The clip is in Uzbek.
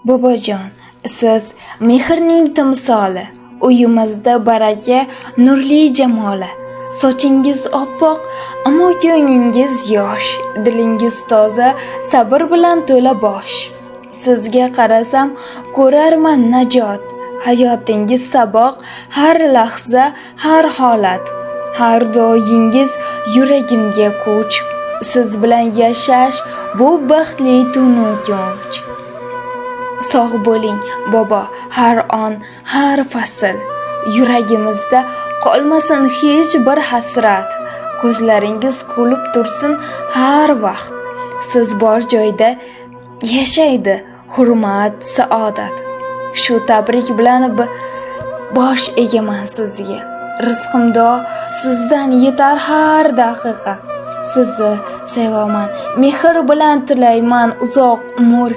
Bobojon, siz mehrning timsoli, uyimizda baraka, nurli jamoli. Sochingiz oppoq, ammo ko'nglingiz yosh, dilingiz toza, sabr bilan to'la bosh. Sizga qarasam, ko'rarman najot. Hayotingiz saboq, har lahza, har holat. Har doyingiz yuragimga kuch. Siz bilan yashash bu baxtli tunu kunch. Sog' bo'ling, bobo, har on, har fasl. Yuragimizda qolmasin hech bir hasrat. Ko'zlaringiz kulib tursin har vaqt. Siz bor joyda yashaydi hurmat, saodat. Shu tabrik bilan bosh egaman sizga. Rizqimdo sizdan yetar har daqiqa. Sizni sevaman, mehr bilan tilayman uzoq umr.